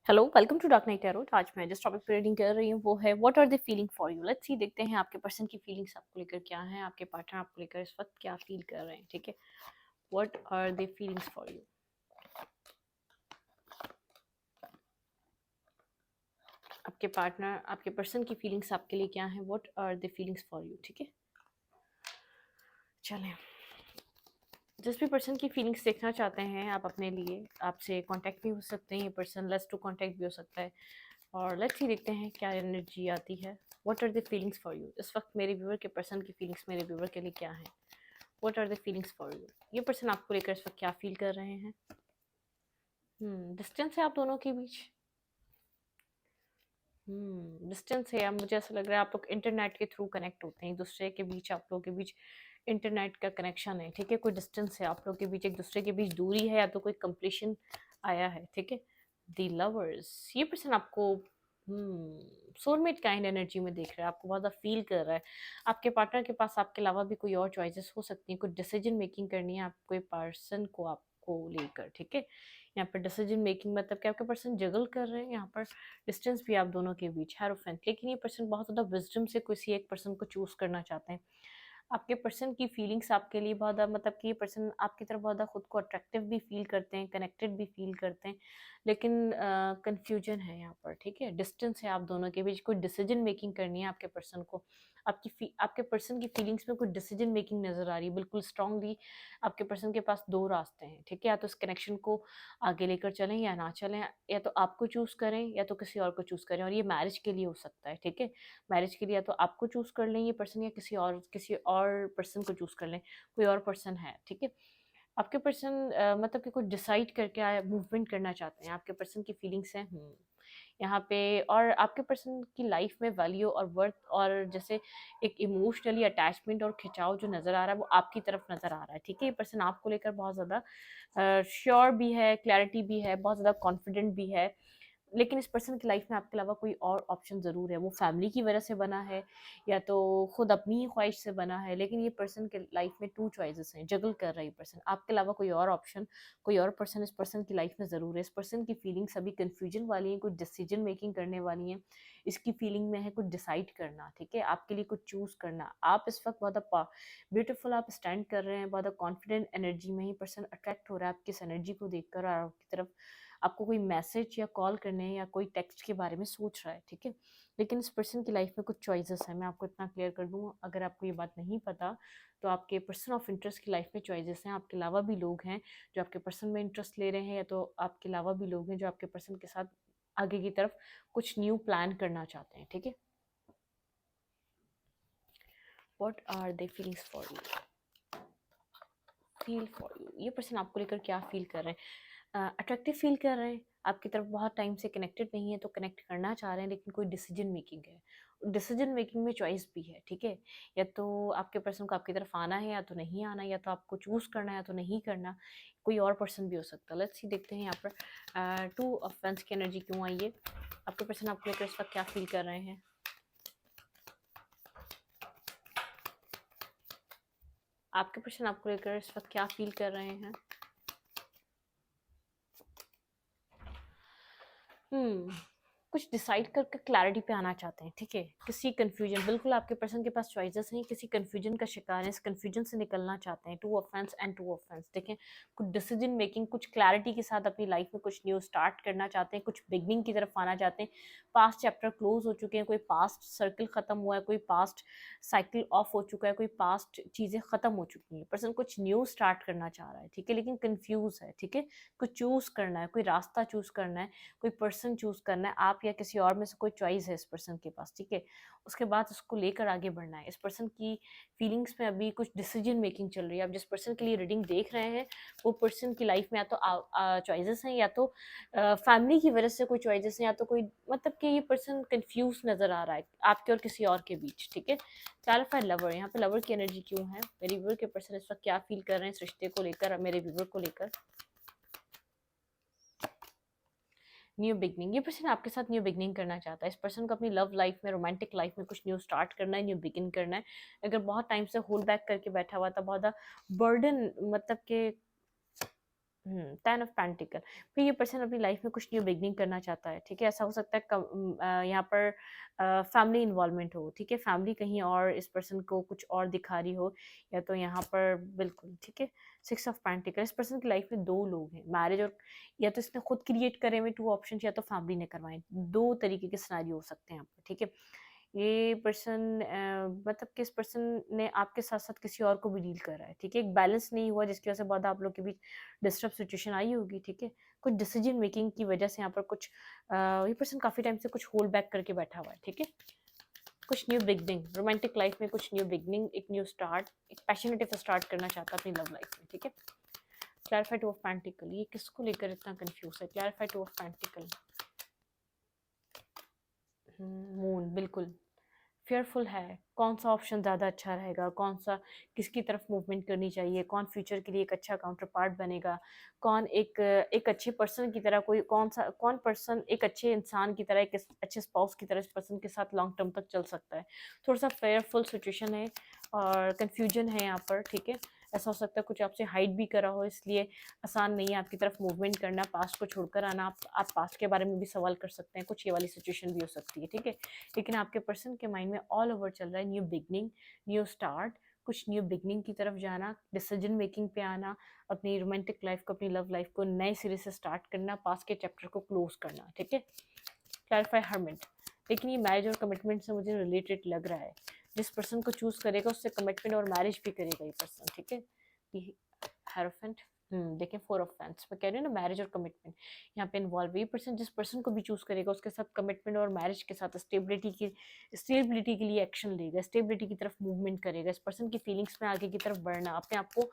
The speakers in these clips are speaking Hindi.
Hello, welcome to dark night tarot. आज मैं जिस टॉपिक पे रीडिंग कर रही हूँ वो है what are they feeling for you. Let's see, देखते हैं आपके पर्सन की फीलिंग्स आपको लेकर क्या है, आपके पार्टनर आपको लेकर इस वक्त क्या फील कर रहे हैं। ठीक है, what are they feelings for you. आपके पार्टनर आपके पर्सन की फीलिंग्स आपके लिए क्या है, what are they feelings for you. ठीक है, चलें। जिस भी पर्सन की फीलिंग्स देखना चाहते हैं आप अपने लिए, आपसे कांटेक्ट भी हो सकते हैं, ये पर्सन लेस टू कांटेक्ट भी हो सकता है। और लेट्स ही देखते हैं क्या एनर्जी आती है। What are the feelings for you. इस वक्त मेरे व्यूअर के पर्सन की फीलिंग्स मेरे व्यूअर के लिए क्या है। What are the feelings for you. ये पर्सन आपको लेकर इस वक्त क्या फील कर रहे हैं। डिस्टेंस है आप दोनों के बीच। डिस्टेंस है, अब मुझे ऐसा लग रहा है आप लोग इंटरनेट के थ्रू कनेक्ट होते हैं एक दूसरे के बीच, आप लोगों के बीच इंटरनेट का कनेक्शन है। ठीक है, कोई डिस्टेंस है आप लोगों के बीच, एक दूसरे के बीच दूरी है या तो कोई कंप्लीशन आया है। ठीक है, द लवर्स, ये पर्सन आपको सोलमेट काइंड एनर्जी में देख रहा है, आपको बहुत ज़्यादा फील कर रहा है। आपके पार्टनर के पास आपके अलावा भी कोई और चॉइसेस हो सकती हैं, कुछ डिसीजन मेकिंग करनी है आपको पर्सन को आपको लेकर। ठीक है, यहाँ पर डिसीजन मेकिंग मतलब कि आपके पर्सन जगल कर रहे हैं, यहाँ पर डिस्टेंस भी आप दोनों के बीच है। लेकिन ये पर्सन बहुत ज़्यादा विजडम से किसी एक पर्सन को चूज करना चाहते हैं। आपके पर्सन की फीलिंग्स आपके लिए बहुत मतलब कि ये पर्सन आपकी तरफ बहुत खुद को अट्रैक्टिव भी फील करते हैं, कनेक्टेड भी फील करते हैं, लेकिन कंफ्यूजन है यहाँ पर। ठीक है, डिस्टेंस है आप दोनों के बीच, कोई डिसीजन मेकिंग करनी है आपके पर्सन को। आपके पर्सन की फीलिंग्स में कोई डिसीजन मेकिंग नजर आ रही है बिल्कुल स्ट्रांगली। आपके पर्सन के पास दो रास्ते हैं। ठीक है, या तो इस कनेक्शन को आगे लेकर चलें या ना चलें, या तो आपको चूज करें या तो किसी और को चूज करें। और ये मैरिज के लिए हो सकता है। ठीक है, मैरिज के लिए या तो आपको चूज कर लें ये पर्सन, या किसी और पर्सन को चूज कर लें, कोई और पर्सन है। ठीक है, आपके पर्सन मतलब कि कुछ डिसाइड करके आया, मूवमेंट करना चाहते हैं, आपके पर्सन की फीलिंग्स हैं यहाँ पे। और आपके पर्सन की लाइफ में वैल्यू और वर्थ और जैसे एक इमोशनली अटैचमेंट और खिंचाव जो नज़र आ रहा है वो आपकी तरफ नज़र आ रहा है। ठीक है, ये पर्सन आपको लेकर बहुत ज़्यादा श्योर भी है, क्लैरिटी भी है, बहुत ज़्यादा कॉन्फिडेंट भी है। लेकिन इस पर्सन की लाइफ में आपके अलावा कोई और ऑप्शन ज़रूर है। वो फैमिली की वजह से बना है या तो खुद अपनी ही ख्वाहिश से बना है, लेकिन ये पर्सन के लाइफ में टू चॉइसेस हैं, जगल कर रहा है ये पर्सन। आपके अलावा कोई और ऑप्शन, कोई और पर्सन इस पर्सन की लाइफ में ज़रूर है। इस पर्सन की फीलिंग्स अभी कन्फ्यूजन वाली हैं, कुछ डिसीजन मेकिंग करने वाली हैं। इसकी फीलिंग में है कुछ डिसाइड करना। ठीक है, आपके लिए कुछ चूज़ करना। आप इस वक्त बहुत ब्यूटीफुल आप स्टैंड कर रहे हैं, बहुत कॉन्फिडेंट एनर्जी में ही पर्सन अट्रैक्ट हो रहा है आपकी इस एनर्जी को देखकर, और आपकी तरफ आपको कोई मैसेज या कॉल करने या कोई टेक्स्ट के बारे में सोच रहा है। ठीक है, लेकिन इस पर्सन की लाइफ में कुछ चॉइसेस है। मैं आपको इतना क्लियर कर दूँ, अगर आपको ये बात नहीं पता तो आपके पर्सन ऑफ इंटरेस्ट की लाइफ में चॉइसेस हैं। आपके अलावा भी लोग हैं जो आपके पर्सन में इंटरेस्ट ले रहे हैं, या तो आपके अलावा भी लोग हैं जो आपके पर्सन के साथ आगे की तरफ कुछ न्यू प्लान करना चाहते हैं। ठीक है, what are they feelings for you. Feel for you, ये पर्सन आपको लेकर क्या फील कर रहे हैं। अट्रैक्टिव फील कर रहे हैं, आपकी तरफ बहुत टाइम से कनेक्टेड नहीं है तो कनेक्ट करना चाह रहे हैं, लेकिन कोई डिसीजन मेकिंग है, डिसीजन मेकिंग में चॉइस भी है। ठीक है, या तो आपके पर्सन को आपकी तरफ आना है या तो नहीं आना, या तो आपको चूज करना है या तो नहीं करना। कोई और पर्सन भी हो सकता है। लेट्स सी, देखते हैं यहाँ पर टू ऑफ वेंस की एनर्जी क्यों आई है। आपके पर्सन आपको लेकर इस वक्त क्या फील कर रहे हैं। आपके पर्सन आपको लेकर इस वक्त क्या फील कर रहे हैं। हम्म कुछ डिसाइड करके क्लैरिटी पे आना चाहते हैं। ठीक है, किसी कंफ्यूजन, बिल्कुल आपके पर्सन के पास चॉइसेस हैं, किसी कंफ्यूजन का शिकार है, इस कंफ्यूजन से निकलना चाहते हैं। Two offence and two offence, देखें, कुछ डिसीजन मेकिंग, कुछ क्लैरिटी के साथ अपनी लाइफ में कुछ न्यू स्टार्ट करना चाहते हैं, कुछ बिगनिंग की तरफ आना चाहते हैं। पास्ट चैप्टर क्लोज हो चुके हैं, कोई पास्ट सर्कल खत्म हुआ है, कोई पास्ट साइकिल ऑफ हो चुका है, कोई पास्ट चीज़ें खत्म हो चुकी हैं। पर्सन कुछ न्यू स्टार्ट करना चाह रहा है। ठीक है, लेकिन कंफ्यूज है। ठीक है, कुछ चूज करना है, कोई रास्ता चूज करना है, कोई पर्सन चूज करना है, आप या किसी और में से कोई चॉइस है इस पर्सन के पास। ठीक है, उसके बाद उसको लेकर आगे बढ़ना है। इस पर्सन की फीलिंग्स में अभी कुछ डिसीजन मेकिंग चल रही है। आप जिस पर्सन के लिए रीडिंग देख रहे हैं वो पर्सन की लाइफ में या तो चॉइसेस हैं, या तो फैमिली की वजह से कोई चॉइसेस हैं, या तो कोई मतलब कि ये पर्सन कंफ्यूज नजर आ रहा है आपके और किसी और के बीच। ठीक है, क्लैरिफाई लवर, यहाँ पे लवर की एनर्जी क्यों है। मेरे व्यूअर के पर्सन इस वक्त क्या फील कर रहे हैं इस रिश्ते को लेकर, मेरे व्यूअर को लेकर। न्यू बिगनिंग, ये पर्सन आपके साथ न्यू बिगनिंग करना चाहता है। इस पर्सन को अपनी लव लाइफ में, रोमांटिक लाइफ में कुछ न्यू स्टार्ट करना है, न्यू बिगिन करना है। अगर बहुत टाइम से होल्ड बैक करके बैठा हुआ था, बहुत बर्डन मतलब कि टेन ऑफ पेंटिकल। फिर ये पर्सन अपनी लाइफ में कुछ न्यू बिगनिंग करना चाहता है, ठीक है। ऐसा हो सकता है यहाँ पर फैमिली इन्वॉल्वमेंट हो, ठीक है। फैमिली कहीं और इस पर्सन को कुछ और दिखा रही हो, या तो यहाँ पर बिल्कुल, ठीक है। सिक्स ऑफ पेंटिकल, इस पर्सन की लाइफ में दो लोग हैं, मैरिज और या तो इसने खुद क्रिएट करे हुए टू ऑप्शन, या तो फैमिली ने करवाए। दो तरीके के सिनेरियो हो सकते हैं यहाँ पर, ठीक है। ये पर्सन मतलब कि इस पर्सन ने आपके साथ साथ किसी और को भी डील कर रहा है, ठीक है। एक बैलेंस नहीं हुआ जिसकी वजह से बाद आप लोग के बीच डिस्टर्ब सिचुएशन आई होगी, ठीक है। कुछ डिसीजन मेकिंग की वजह से यहाँ पर कुछ ये पर्सन काफ़ी टाइम से कुछ होल्ड बैक करके बैठा हुआ है, ठीक है। कुछ न्यू बिगनिंग रोमांटिक लाइफ में, कुछ न्यू बिगनिंग, एक न्यू स्टार्ट, एक पैशनेटिव स्टार्ट करना चाहता है अपनी लव लाइफ में, ठीक है। क्लैरिफाई टू ऑफ पेंटिकल, ये किसको लेकर इतना कंफ्यूज है? Clarify two of pentacle, moon, बिल्कुल फेयरफुल है। कौन सा ऑप्शन ज़्यादा अच्छा रहेगा, कौन सा किसकी तरफ मूवमेंट करनी चाहिए, कौन फ्यूचर के लिए एक अच्छा काउंटर पार्ट बनेगा, कौन एक एक अच्छे पर्सन की तरह, कौन पर्सन एक अच्छे इंसान की तरह, एक अच्छे स्पाउस की तरह इस पर्सन के साथ लॉन्ग टर्म तक चल सकता है। थोड़ा सा फेयरफुल सिचुएशन है और कन्फ्यूजन है यहाँ पर, ठीक है। ऐसा हो सकता है कुछ आपसे हाइड भी करा हो, इसलिए आसान नहीं है आपकी तरफ मूवमेंट करना, पास्ट को छोड़कर आना। आप पास्ट के बारे में भी सवाल कर सकते हैं, कुछ ये वाली सिचुएशन भी हो सकती है, ठीक है। लेकिन आपके पर्सन के माइंड में ऑल ओवर चल रहा है न्यू बिगनिंग, न्यू स्टार्ट, कुछ न्यू बिगनिंग की तरफ जाना, डिसीजन मेकिंग पे आना, अपनी रोमांटिक लाइफ को, अपनी लव लाइफ को नए सिरे से स्टार्ट करना, पास्ट के चैप्टर को क्लोज करना, ठीक है। क्लैरिफाई हर्मिट, लेकिन ये मैरिज और कमिटमेंट से मुझे रिलेटेड लग रहा है। जिस पर्सन को चूज करेगा उससे कमिटमेंट और मैरिज भी करेगा ये पर्सन, ठीक है। ये हेरोफेंट, देखिए फोर ऑफ फैंस, मैं कह रही हूँ ना मैरिज और कमिटमेंट यहाँ पे इन्वॉल्व है। ये पर्सन जिस पर्सन को भी चूज करेगा उसके साथ कमिटमेंट और मैरिज के साथ स्टेबिलिटी के लिए एक्शन लेगा, स्टेबिलिटी की तरफ मूवमेंट करेगा। इस पर्सन की फीलिंग्स में आगे की तरफ बढ़ना, अपने आप को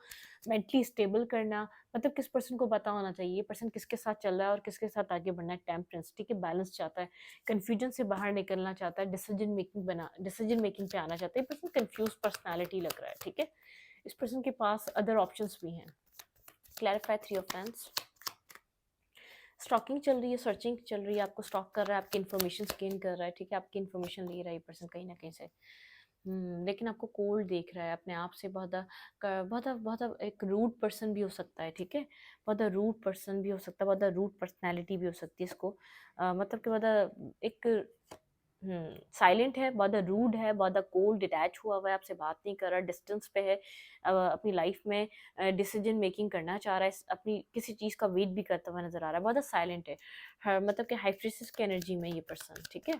मेंटली स्टेबल करना, मतलब किस पर्सन को पता होना चाहिए ये पर्सन किसके साथ चल रहा है और किसके साथ आगे बढ़ना है। टेम्परेंस, ठीक है, बैलेंस चाहता है, कन्फ्यूजन से बाहर निकलना चाहता है, डिसीजन मेकिंग पे आना चाहता है। ये पर्सन कंफ्यूज पर्सनैलिटी लग रहा है, ठीक है। इस पर्सन के पास अदर ऑप्शंस भी हैं। Clarify three of fans, stalking चल रही है, सर्चिंग चल रही है, आपको स्टॉक कर रहा है, आपकी इन्फॉर्मेशन गेन कर रहा है, ठीक है। आपकी इन्फॉर्मेशन ले रहा है ये पर्सन कहीं ना कहीं से, लेकिन आपको कोल्ड देख रहा है, अपने आप से बहुत एक रूड पर्सन भी हो सकता है, ठीक है। बहुत रूड पर्सन भी हो सकता है, बहुत रूड पर्सनैलिटी भी हो सकती है इसको, मतलब कि बहुत एक साइलेंट है, बहुत रूड है, बहुत कोल्ड डिटैच हुआ है, आपसे बात नहीं कर रहा, डिस्टेंस पे है, अपनी लाइफ में डिसीजन मेकिंग करना चाह रहा है, अपनी किसी चीज़ का वेट भी करता हुआ नजर आ रहा है, बहुत साइलेंट है। मतलब कि हाइप्रिसिस की एनर्जी में ये पर्सन, ठीक है।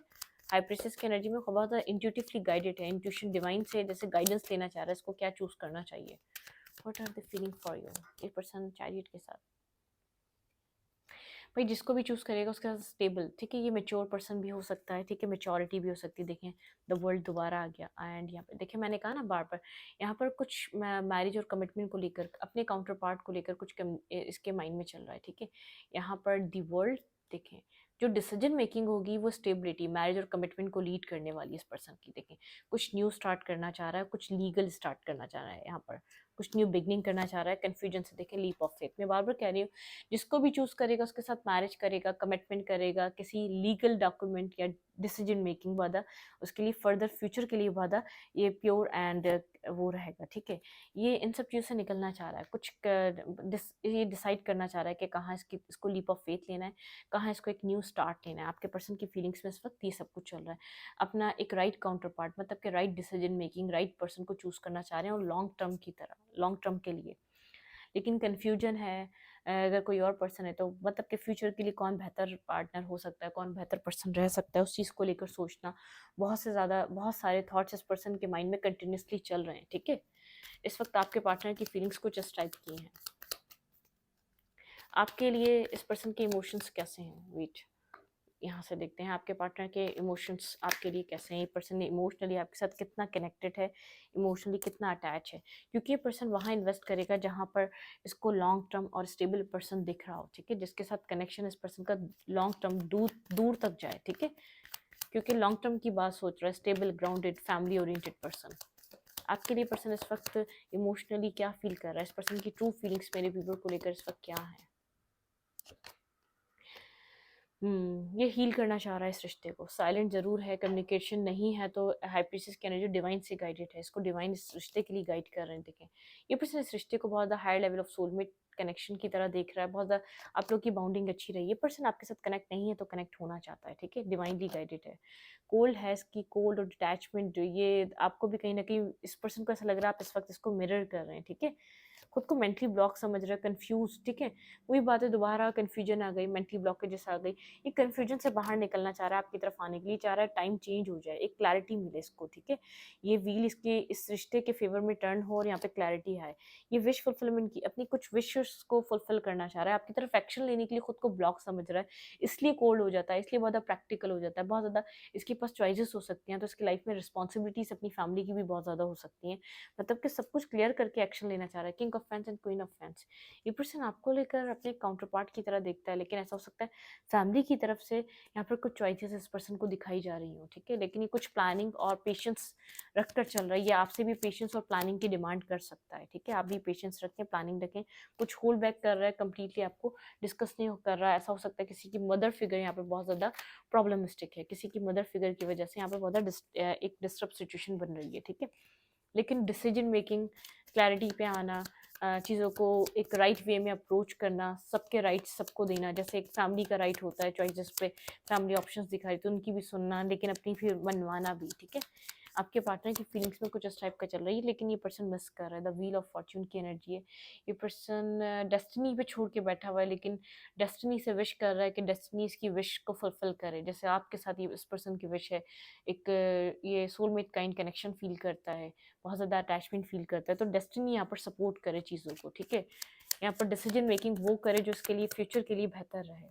हाइप्रिसिस की एनर्जी में बहुत इंट्यूटिवली गाइडेड है, इंट्यूशन डिवाइन से जैसे गाइडेंस लेना चाह रहा है, इसको क्या चूज करना चाहिए। What are the feeling for you, ये पर्सन चैरियट के साथ। भाई जिसको भी चूज़ करेगा उसके साथ स्टेबल, ठीक है। ये मेच्योर पर्सन भी हो सकता है, ठीक है, मेच्योरिटी भी हो सकती है। देखें द वर्ल्ड दोबारा आ गया, एंड यहाँ पे देखिए मैंने कहा ना बार बार, यहाँ पर कुछ मैरिज और कमिटमेंट को लेकर, अपने काउंटर पार्ट को लेकर कुछ इसके माइंड में चल रहा है, ठीक है। यहाँ पर द वर्ल्ड, देखें जो डिसीजन मेकिंग होगी वो स्टेबिलिटी, मैरिज और कमिटमेंट को लीड करने वाली इस पर्सन की। देखें कुछ न्यू स्टार्ट करना चाह रहा है, कुछ लीगल स्टार्ट करना चाह रहा है, यहाँ पर कुछ न्यू बिगनिंग करना चाह रहा है। कन्फ्यूजन से देखें लीप ऑफ फेथ, मैं बार बार कह रही हूँ जिसको भी चूज करेगा उसके साथ मैरिज करेगा, कमिटमेंट करेगा, किसी लीगल डॉक्यूमेंट या डिसीजन मेकिंग वादा, उसके लिए फर्दर फ्यूचर के लिए वादा, ये प्योर एंड वो रहेगा, ठीक है। ये इन सब चीज़ों से निकलना चाह रहा है, ये डिसाइड करना चाह रहा है कि कहाँ इसको लीप ऑफ फेथ लेना है, कहाँ इसको एक न्यू स्टार्ट लेना है। आपके पर्सन की फीलिंग्स में इस वक्त ये सब कुछ चल रहा है। अपना एक राइट काउंटर पार्ट, मतलब कि right decision making, right person को चूज करना चाह रहे हैं, और लॉन्ग टर्म की तरह, लॉन्ग टर्म के लिए। लेकिन कन्फ्यूजन है, अगर कोई और पर्सन है तो मतलब कि फ्यूचर के लिए कौन बेहतर पार्टनर हो सकता है, कौन बेहतर पर्सन रह सकता है, उस चीज़ को लेकर सोचना, बहुत सारे थॉट्स इस पर्सन के माइंड में कंटिन्यूसली चल रहे हैं, ठीक है। इस वक्त आपके पार्टनर की फीलिंग्स कुछ इस टाइप की हैं। आपके लिए इस पर्सन के इमोशंस कैसे हैं? वेट, यहाँ से देखते हैं आपके पार्टनर के इमोशंस आपके लिए कैसे हैं। ये पर्सन इमोशनली आपके साथ कितना कनेक्टेड है, इमोशनली कितना अटैच है, क्योंकि ये पर्सन वहाँ इन्वेस्ट करेगा जहाँ पर इसको लॉन्ग टर्म और स्टेबल पर्सन दिख रहा हो, ठीक है। जिसके साथ कनेक्शन इस पर्सन का लॉन्ग टर्म दूर दूर तक जाए, ठीक है। क्योंकि लॉन्ग टर्म की बात सोच रहा है, stable, grounded, family oriented person. आपके लिए पर्सन इस वक्त इमोशनली क्या फील कर रहा है, इस पर्सन की ट्रू फीलिंग्स मेरे व्यूवर को लेकर इस वक्त क्या है? ये हील करना चाह रहा है इस रिश्ते को, साइलेंट ज़रूर है, कम्युनिकेशन नहीं है, तो हाइपरसिस की एनर्जी डिवाइन से गाइडेड है, इसको डिवाइन इस रिश्ते के लिए गाइड कर रहे हैं। देखें, ये पर्सन इस रिश्ते को बहुत ज़्यादा higher level of soulmate connection की तरह देख रहा है, बहुत ज़्यादा आप लोग की बाउंडिंग अच्छी रही है। ये पर्सन आपके साथ कनेक्ट नहीं है तो कनेक्ट होना चाहता है, ठीक है, डिवाइनली गाइडेड है। कोल्ड है इसकी, कोल्ड और डिटैचमेंट, ये आपको भी कहीं ना कहीं इस पर्सन को ऐसा लग रहा है आप इस वक्त इसको मिरर कर रहे हैं, ठीक है, खुद को मेंटली ब्लॉक समझ रहा है, कंफ्यूज, ठीक है, वही बात है, दोबारा कंफ्यूजन आ गई, मेंटली ब्लॉकेजेस आ गई, ये कंफ्यूजन से बाहर निकलना चाह रहा है, आपकी तरफ आने के लिए चाह रहा है, टाइम चेंज हो जाए, एक क्लैरिटी मिले इसको, ठीक है, ये व्हील इसके इस रिश्ते के फेवर में टर्न हो और यहाँ पे क्लैरिटी आए, ये विश फुलफिलमेंट की अपनी कुछ विशेस को फुलफिल करना चाह रहा है, आपकी तरफ एक्शन लेने के लिए खुद को ब्लॉक समझ रहा है, इसलिए कोल्ड हो जाता है, इसलिए बहुत ज़्यादा प्रैक्टिकल हो जाता है, बहुत ज़्यादा इसके पास चॉइसेस हो सकती हैं, तो इसकी लाइफ में रिस्पॉन्सिबिलिटीज अपनी फैमिली की भी बहुत ज़्यादा हो सकती हैं, मतलब कि सब कुछ क्लियर करके एक्शन लेना चाह रहा है, king of fans and queen of fans. ये पर्सन आपको लेकर अपने काउंटर पार्ट की तरह देखता है, लेकिन ऐसा हो सकता है फैमिली की तरफ से यहाँ पर कुछ चॉइसेस इस पर्सन को दिखाई जा रही हो, ठीक है, लेकिन ये कुछ प्लानिंग और पेशेंस रख कर चल रहा है, ये आपसे भी पेशेंस और प्लानिंग की डिमांड कर सकता है, ठीक है, आप भी पेशेंस रखें, प्लानिंग रखें, कुछ होल्ड बैक कर रहा है, कंप्लीटली आपको डिस्कस नहीं कर रहा है, ऐसा हो सकता है किसी की मदर फिगर यहाँ पे बहुत ज़्यादा प्रॉब्लमिस्टिक है, किसी की मदर फिगर की वजह से यहाँ पे बहुत ज़्यादा एक डिस्टर्ब सिचुएशन बन रही है, ठीक है, लेकिन डिसीजन मेकिंग, क्लैरिटी पे आना, चीज़ों को एक राइट वे में अप्रोच करना, सबके राइट्स सबको देना, जैसे एक फैमिली का राइट होता है चॉइसेस पे, फैमिली ऑप्शंस दिखाई तो उनकी भी सुनना, लेकिन अपनी फिर मनवाना भी, ठीक है, आपके पार्टनर की फीलिंग्स में कुछ इस टाइप का चल रही है, लेकिन ये पर्सन मिस कर रहा है, द व्हील ऑफ फॉर्च्यून की एनर्जी है, ये पर्सन डेस्टिनी पे छोड़ के बैठा हुआ है, लेकिन डेस्टिनी से विश कर रहा है कि डेस्टिनी इसकी विश को फुलफिल करे, जैसे आपके साथ ये इस पर्सन की विश है, एक ये सोलमेट काइंड कनेक्शन फील करता है, बहुत ज़्यादा अटैचमेंट फील करता है, तो डेस्टिनी यहाँ पर सपोर्ट करे चीज़ों को, ठीक है, यहाँ पर डिसीजन मेकिंग वो करे जो इसके लिए फ्यूचर के लिए बेहतर रहे।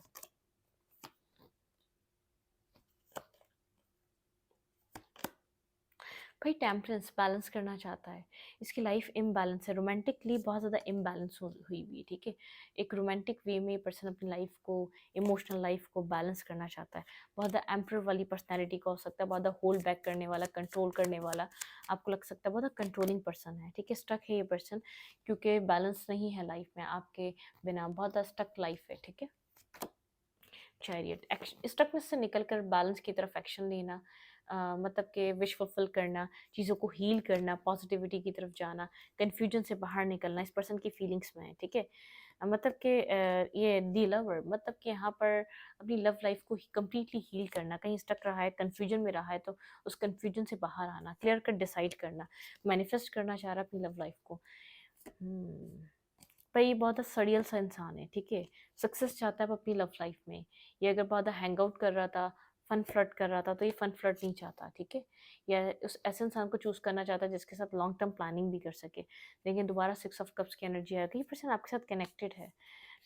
भाई टेम्परेंस बैलेंस करना चाहता है, इसकी लाइफ इम्बैलेंस है, रोमांटिकली बहुत ज़्यादा इम्बैलेंस हुई हुई है, ठीक है, एक रोमांटिक वे में पर्सन अपनी लाइफ को, इमोशनल लाइफ को बैलेंस करना चाहता है, बहुत ज़्यादा एम्पर वाली पर्सनैलिटी का हो सकता है, बहुत ज़्यादा होल्ड बैक करने वाला, कंट्रोल करने वाला, आपको लग सकता है बहुत ज़्यादा कंट्रोलिंग पर्सन है, ठीक है, स्टक है ये पर्सन, क्योंकि बैलेंस नहीं है लाइफ में आपके बिना, बहुत ज़्यादा स्टक लाइफ है, ठीक है, चैरियट, स्टकनेस से निकलकर बैलेंस की तरफ एक्शन लेना, मतलब कि विश फुलफिल करना, चीज़ों को हील करना, पॉजिटिविटी की तरफ जाना, कन्फ्यूजन से बाहर निकलना, इस पर्सन की फीलिंग्स में है, ठीक है, मतलब कि ये दी लवर, मतलब कि यहाँ पर अपनी लव लाइफ को कम्प्लीटली हील करना, कहीं स्टक रहा है, कन्फ्यूजन में रहा है तो उस कन्फ्यूजन से बाहर आना, क्लियर कट डिसाइड करना, मैनिफेस्ट करना चाह रहा है अपनी लव लाइफ को। पर ये बहुत सड़ियल सा इंसान है, ठीक है, सक्सेस चाहता है वो अपनी लव लाइफ में, ये अगर बहुत हैंग आउट कर रहा था, फन फ्लर्ट कर रहा था, तो ये फन फ्लर्ट नहीं चाहता, ठीक है, या उस ऐसे इंसान को चूज करना चाहता है जिसके साथ लॉन्ग टर्म प्लानिंग भी कर सके, लेकिन दोबारा 6 ऑफ कप्स की एनर्जी आ गई, पर्सन आपके साथ कनेक्टेड है,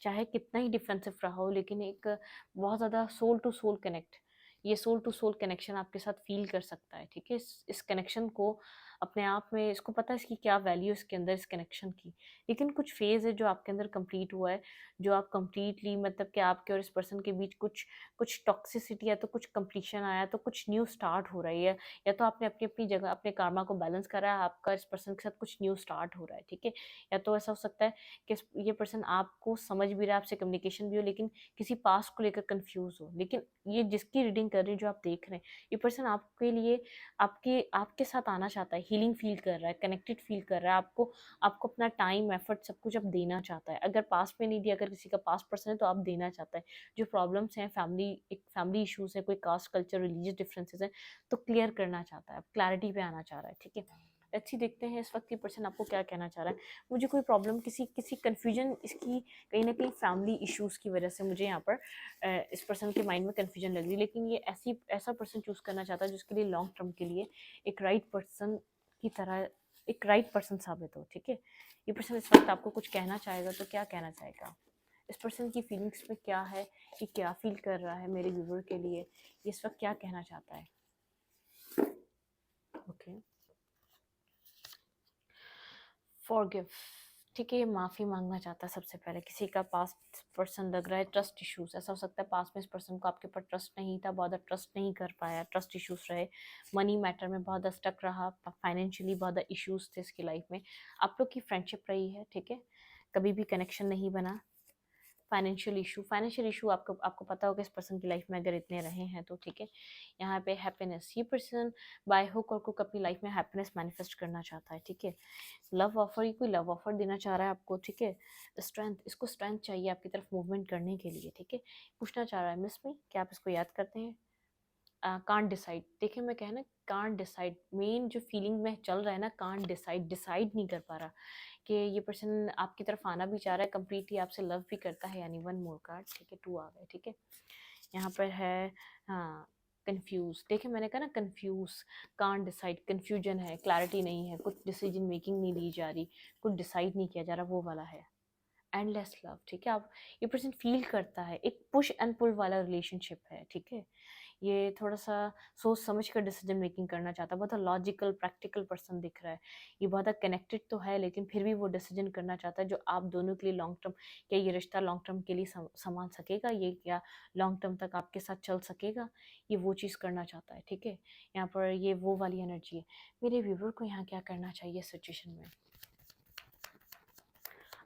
चाहे कितना ही डिफेंसिव रहा हो, लेकिन एक बहुत ज़्यादा सोल टू सोल कनेक्ट, ये सोल टू सोल कनेक्शन आपके साथ फील कर सकता है, ठीक है, इस कनेक्शन को अपने आप में, इसको पता है इसकी क्या वैल्यू इसके अंदर, इस कनेक्शन की, लेकिन कुछ फेज़ है जो आपके अंदर कंप्लीट हुआ है, जो आप कंप्लीटली, मतलब कि आपके और इस पर्सन के बीच कुछ कुछ टॉक्सिसिटी, या तो कुछ कंप्लीशन आया, तो कुछ न्यू स्टार्ट हो रही है, या तो आपने अपनी अपनी जगह अपने कारमा को बैलेंस करा है, आपका इस पर्सन के साथ कुछ न्यू स्टार्ट हो रहा है, ठीक है, या तो ऐसा हो सकता है कि ये पर्सन आपको समझ भी रहा है, आपसे कम्युनिकेशन भी हो, लेकिन किसी पास्ट को लेकर कंफ्यूज हो, लेकिन ये जिसकी रीडिंग कर रही है, जो आप देख रहे हैं, ये पर्सन आपके लिए, आपके आपके साथ आना चाहता है, हीलिंग फील कर रहा है, कनेक्टेड फील कर रहा है, आपको आपको अपना टाइम, एफर्ट, सब कुछ अब देना चाहता है, अगर पास्ट में नहीं दिया, अगर किसी का पास्ट पर्सन है तो आप देना चाहता है, जो प्रॉब्लम्स हैं, फैमिली एक फैमिली इशूज़ है, कोई कास्ट कल्चर रिलीजियस डिफरेंसेस हैं, तो क्लियर करना चाहता है, क्लैरिटी पे आना चाह रहा है, ठीक है, अच्छी देखते हैं इस वक्त ये पर्सन आपको क्या कहना चाह रहा है, मुझे कोई प्रॉब्लम, किसी किसी कन्फ्यूजन इसकी कहीं ना कहीं फैमिली इश्यूज़ की वजह से मुझे यहाँ पर इस पर्सन के माइंड में कन्फ्यूजन लग रही है, लेकिन ये ऐसा पर्सन चूज़ करना चाहता है जिसके लिए लॉन्ग टर्म के लिए एक राइट पर्सन की तरह, एक राइट पर्सन साबित हो, ठीक है, ये पर्सन इस वक्त आपको कुछ कहना चाहेगा तो क्या कहना चाहेगा, इस पर्सन की फीलिंग्स में क्या है, ये क्या फील कर रहा है मेरे व्यूवर के लिए, ये इस वक्त क्या कहना चाहता है, ओके, फॉरगिव, ठीक है, ये माफ़ी मांगना चाहता है सबसे पहले, किसी का पास्ट पर्सन लग रहा है, ट्रस्ट इश्यूज, ऐसा हो सकता है पास्ट में इस पर्सन को आपके ऊपर ट्रस्ट नहीं था, बहुत ज़्यादा ट्रस्ट नहीं कर पाया, ट्रस्ट इश्यूज रहे, मनी मैटर में बहुत ज़्यादा स्टक रहा, फाइनेंशियली बहुत ज़्यादा इश्यूज थे इसकी लाइफ में, आप लोग की फ्रेंडशिप रही है, ठीक है, कभी भी कनेक्शन नहीं बना, फाइनेंशियल इशू आपको आपको पता होगा इस पर्सन की लाइफ में अगर इतने रहे हैं तो ठीक है। यहाँ पे हैप्पीनेस, ये पर्सन बाय हुक और कुक अपनी लाइफ में हैप्पीनेस मैनिफेस्ट करना चाहता है, ठीक है। लव ऑफर, ये कोई लव ऑफर देना चाह रहा है आपको, ठीक है। स्ट्रेंथ, इसको स्ट्रेंथ चाहिए आपकी तरफ मूवमेंट करने के लिए, ठीक है। पूछना चाह रहा है मिस मी, क्या आप इसको याद करते हैं। कांट डिसाइड, देखिए मैं कहना कांट डिसाइड, मेन जो फीलिंग में चल रहा है ना, कांट डिसाइड, डिसाइड नहीं कर पा रहा कि ये पर्सन आपकी तरफ आना भी चाह रहा है, कम्प्लीटली आपसे लव भी करता है, यानी वन मोर कार्ड, ठीक है, 2 आ गए, ठीक है। यहाँ पर है हाँ कंफ्यूज, देखिए मैंने कहा ना कंफ्यूज, कांट डिसाइड, कंफ्यूजन है, क्लैरिटी नहीं है, कुछ डिसीजन मेकिंग नहीं ली जा रही, कुछ डिसाइड नहीं किया जा रहा, वो वाला है। एंडलेस लव, ठीक है। आप ये पर्सन फील करता है, एक पुश एंड पुल वाला रिलेशनशिप है, ठीक है। ये थोड़ा सा सोच समझ कर डिसीजन मेकिंग करना चाहता है, बहुत लॉजिकल प्रैक्टिकल पर्सन दिख रहा है। ये बहुत कनेक्टेड तो है लेकिन फिर भी वो डिसीजन करना चाहता है जो आप दोनों के लिए लॉन्ग टर्म, क्या ये रिश्ता लॉन्ग टर्म के लिए संभाल सकेगा, ये क्या लॉन्ग टर्म तक आपके साथ चल सकेगा, ये वो चीज़ करना चाहता है, ठीक है। यहाँ पर ये वो वाली एनर्जी है। मेरे व्यूवर को यहाँ क्या करना चाहिए सिचुएशन में,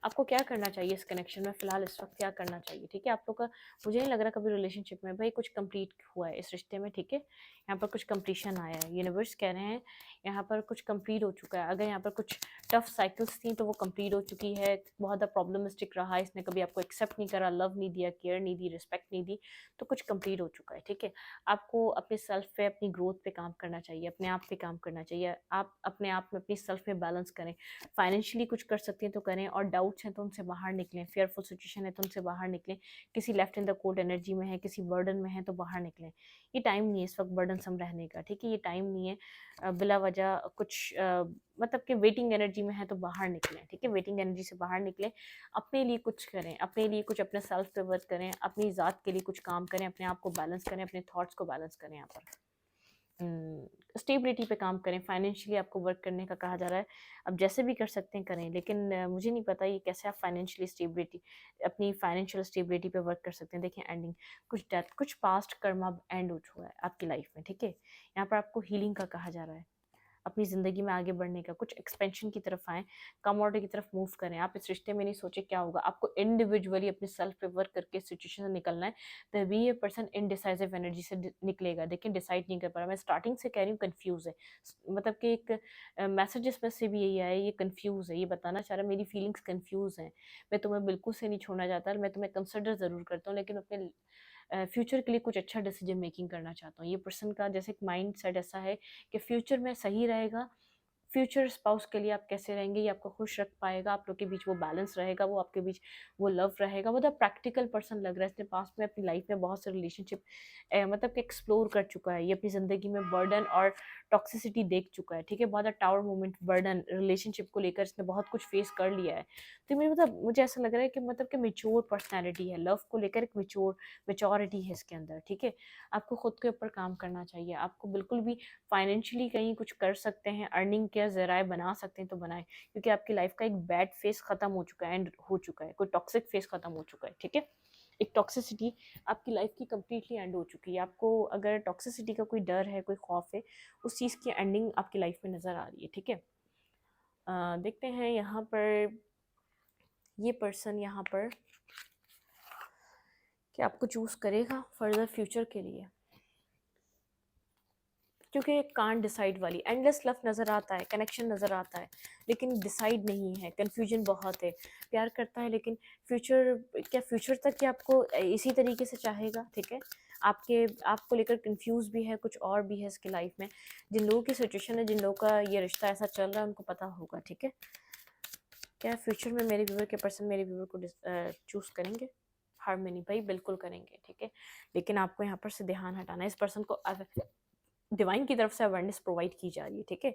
आपको क्या करना चाहिए इस कनेक्शन में, फिलहाल इस वक्त क्या करना चाहिए, ठीक है। आप लोग का मुझे नहीं लग रहा कभी रिलेशनशिप में भाई कुछ कंप्लीट हुआ है इस रिश्ते में, ठीक है। यहाँ पर कुछ कंप्लीशन आया है, यूनिवर्स कह रहे हैं यहाँ पर कुछ कंप्लीट हो चुका है। अगर यहाँ पर कुछ टफ साइकिल्स थी तो वो कंप्लीट हो चुकी है, बहुत ज़्यादा प्रॉब्लमिस्टिक रहा, इसने कभी आपको एक्सेप्ट नहीं करा, लव नहीं दिया, केयर नहीं दी, रिस्पेक्ट नहीं दी, तो कुछ कंप्लीट हो चुका है, ठीक है। आपको अपने सेल्फ पे, अपनी ग्रोथ पे काम करना चाहिए, अपने आप पे काम करना चाहिए। आप अपने आप में, अपनी सेल्फ में बैलेंस करें, फाइनेंशियली कुछ कर सकते हैं तो करें, और डाउट्स हैं तो उनसे बाहर निकलें, फेयरफुल सिचुएशन है तो उनसे बाहर निकलें, किसी left in the cold energy में है, किसी बर्डन में है तो बाहर निकलें। ये टाइम नहीं है इस वक्त बर्डन सम रहने का, ठीक है। ये टाइम नहीं है बिला वजह कुछ मतलब कि वेटिंग एनर्जी में है तो बाहर निकलें, ठीक है। वेटिंग एनर्जी से बाहर निकलें, अपने लिए कुछ करें, अपने लिए कुछ, अपने सेल्फ पे वर्क करें, अपनी ज़ात के लिए कुछ काम करें, अपने आप को बैलेंस करें, अपने थॉट्स को बैलेंस करें। यहाँ पर स्टेबिलिटी पे काम करें, फाइनेंशियली आपको वर्क करने का कहा जा रहा है। अब जैसे भी कर सकते हैं करें, लेकिन मुझे नहीं पता ये कैसे आप फाइनेंशियली स्टेबिलिटी, अपनी फाइनेंशियल स्टेबिलिटी पे वर्क कर सकते हैं। देखिए एंडिंग, कुछ डेथ, कुछ पास्ट कर्म अब एंड हो चुका है आपकी लाइफ में, ठीक है। यहाँ पर आपको हीलिंग का कहा जा रहा है, अपनी ज़िंदगी में आगे बढ़ने का, कुछ एक्सपेंशन की तरफ आएँ, कम ऑर्डर की तरफ मूव करें। आप इस रिश्ते में नहीं सोचे क्या होगा, आपको इंडिविजुअली अपने सेल्फ पे वर्क करके सिचुएशन से निकलना है, तभी ये पर्सन इनडिसाइसिव एनर्जी से निकलेगा। देखिए डिसाइड नहीं कर पा रहा, मैं स्टार्टिंग से कह रही हूँ कन्फ्यूज़ है, मतलब कि एक मैसेज इसमें से भी यही आया, ये कन्फ्यूज़ है, ये बताना चाह रहा है मेरी फीलिंग्स कन्फ्यूज़ हैं, मैं तुम्हें बिल्कुल से नहीं छोड़ना चाहता, मैं तुम्हें कंसिडर ज़रूर करता हूँ, लेकिन अपने फ्यूचर के लिए कुछ अच्छा डिसीजन मेकिंग करना चाहता हूँ। ये पर्सन का जैसे एक माइंड सेट ऐसा है कि फ्यूचर में सही रहेगा, फ्यूचर स्पाउस के लिए आप कैसे रहेंगे ये आपको खुश रख पाएगा, आप लोग के बीच वो बैलेंस रहेगा, वो आपके बीच वो लव रहेगा। वो द प्रैक्टिकल पर्सन लग रहा है, इसने पास्ट में अपनी लाइफ में बहुत से रिलेशनशिप मतलब कि एक्सप्लोर कर चुका है, ये अपनी ज़िंदगी में बर्डन और टॉक्सिसिटी देख चुका है, ठीक है। बहुत टावर मोमेंट, बर्डन, रिलेशनशिप को लेकर इसने बहुत कुछ फेस कर लिया है। तो मेरे मतलब मुझे ऐसा लग रहा है कि मतलब कि मेच्योर पर्सनैलिटी है, लव को लेकर एक मेच्योरिटी है इसके अंदर, ठीक है। आपको खुद के ऊपर काम करना चाहिए, आपको बिल्कुल भी फाइनेंशियली कहीं कुछ कर सकते हैं, अर्निंग के ज़राए बना सकते हैं तो बनाएं, क्योंकि आपकी लाइफ का एक बैड फेस खत्म हो चुका है, एंड हो चुका है, कोई टॉक्सिक फेस खत्म हो चुका है, ठीक है। एक टॉक्सिसिटी आपकी लाइफ की कम्प्लीटली एंड हो चुकी है। आपको अगर टॉक्सिसिटी का कोई डर है, कोई खौफ है, उस चीज़ की एंडिंग आपकी लाइफ में नज़र आ रही है, ठीक है। देखते हैं यहाँ पर ये पर्सन यहाँ पर कि आपको चूज़ करेगा फर्दर फ्यूचर के लिए, क्योंकि एक कांट डिसाइड वाली एंडलेस लव नज़र आता है, कनेक्शन नज़र आता है, लेकिन डिसाइड नहीं है, कन्फ्यूजन बहुत है। प्यार करता है लेकिन फ्यूचर, क्या फ्यूचर तक कि आपको इसी तरीके से चाहेगा, ठीक है। आपके आपको लेकर कंफ्यूज भी है, कुछ और भी है इसकी लाइफ में। जिन लोगों की सिचुएशन है, जिन लोगों का ये रिश्ता ऐसा चल रहा है, उनको पता होगा, ठीक है। क्या फ्यूचर में मेरे व्यूवर के पर्सन मेरे व्यूवर को चूज़ करेंगे? हार्मनी भाई बिल्कुल करेंगे, ठीक है। लेकिन आपको यहाँ पर से ध्यान हटाना है, इस पर्सन को डिवाइन की तरफ से अवेयरनेस प्रोवाइड की जा रही है, ठीक है।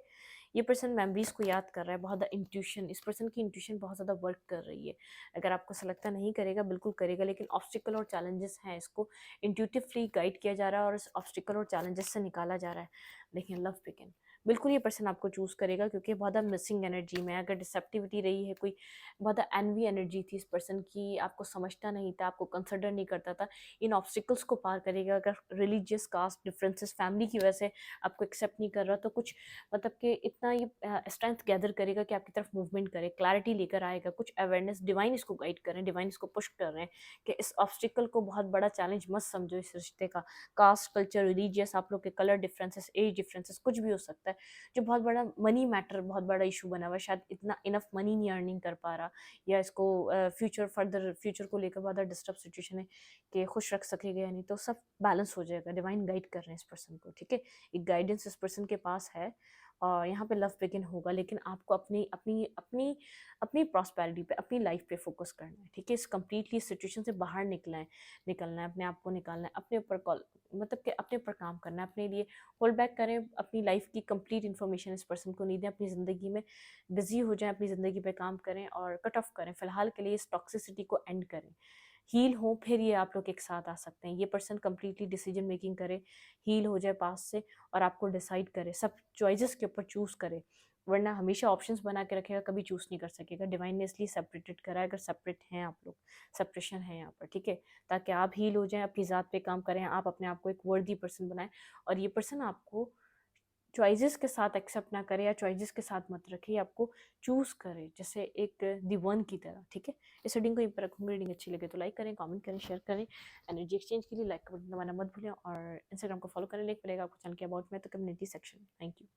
ये पर्सन मेमोरीज को याद कर रहा है, बहुत ज़्यादा इंट्यूशन, इस पर्सन की इंट्यूशन बहुत ज़्यादा वर्क कर रही है। अगर आपको ऐसा लगता नहीं करेगा, बिल्कुल करेगा, लेकिन ऑब्स्टिकल और चैलेंजेस हैं, इसको इंट्यूटिवली गाइड किया जा रहा है और इस ऑब्स्टिकल और चैलेंजेस से निकाला जा रहा है। लेकिन लव बिगिन, बिल्कुल ये पर्सन आपको चूज़ करेगा, क्योंकि बहुत ज़्यादा मिसिंग एनर्जी में है। अगर डिसेप्टिविटी रही है, कोई बहुत ज़्यादा एनवी एनर्जी थी इस पर्सन की, आपको समझता नहीं था, आपको कंसिडर नहीं करता था, इन ऑब्स्टिकल्स को पार करेगा। अगर रिलीजियस कास्ट डिफरेंसेस फैमिली की वजह से आपको एक्सेप्ट नहीं कर रहा, तो कुछ मतलब कि इतना ये स्ट्रेंथ गैदर करेगा कि आपकी तरफ मूवमेंट करे, क्लैरिटी लेकर आएगा, कुछ अवेयरनेस, डिवाइन इसको गाइड कर रहे हैं, डिवाइन इसको पुश कर रहे हैं कि इस ऑब्स्टिकल को बहुत बड़ा चैलेंज मत समझो इस रिश्ते का। कास्ट, कल्चर, रिलीजियस, आप लोग के कलर डिफरेंसेस, एज डिफरेंसेस, कुछ भी हो सकता है जो बहुत बड़ा मनी मैटर, बहुत बड़ा इशू बना हुआ है। शायद इतना इनफ मनी नहीं अर्निंग कर पा रहा, या इसको फ्यूचर फर्दर फ्यूचर को लेकर बहुत डिस्टर्ब सिचुएशन है कि खुश रख सकेगा या नहीं, तो सब बैलेंस हो जाएगा। डिवाइन गाइड कर रहे हैं इस पर्सन को, ठीक है। एक गाइडेंस इस पर्सन के पास है, और यहाँ पे लव बिगिन होगा, लेकिन आपको अपनी अपनी अपनी अपनी प्रॉस्पेरिटी पे, अपनी लाइफ पे फोकस करना है, ठीक है। इस कंप्लीटली सिचुएशन से बाहर निकलना है, अपने आप को निकालना है, अपने ऊपर कॉल मतलब कि अपने ऊपर काम करना है, अपने लिए होल्ड बैक करें, अपनी लाइफ की कंप्लीट इन्फॉर्मेशन इस पर्सन को नहीं दें, अपनी ज़िंदगी में बिजी हो जाएं, अपनी ज़िंदगी पे काम करें और कट ऑफ करें, फिलहाल के लिए इस टॉक्सिसिटी को एंड करें, हील हो, फिर ये आप लोग एक साथ आ सकते हैं। ये पर्सन कंप्लीटली डिसीजन मेकिंग करे, हील हो जाए पास से, और आपको डिसाइड करे, सब चॉइसेस के ऊपर चूज़ करे, वरना हमेशा ऑप्शंस बना के रखेगा, कभी चूज़ नहीं कर सकेगा। डिवाइन ने इसलिए सेपरेटेड करा है, अगर सेपरेट हैं आप लोग, सेपरेशन है यहाँ पर, ठीक है, ताकि आप हील हो जाएं, अपनी ज़ात पे काम करें, आप अपने आप को एक वर्दी पर्सन बनाएं, और ये पर्सन आपको चॉइसेस के साथ एक्सेप्ट ना करे, या चॉइसेस के साथ मत रखे, आपको चूज़ करे जैसे एक दीवान की तरह, ठीक है। इस रीडिंग को यहीं पर रखूँगी। रीडिंग अच्छी लगे तो लाइक करें, कमेंट करें, शेयर करें। एनर्जी एक्सचेंज के लिए लाइक का बटन दबाना मत भूलें, और इंस्टाग्राम को फॉलो करें, लिंक मिलेगा आपको चैनल के अबाउट में, तो कम्युनिटी सेक्शन। Thank you.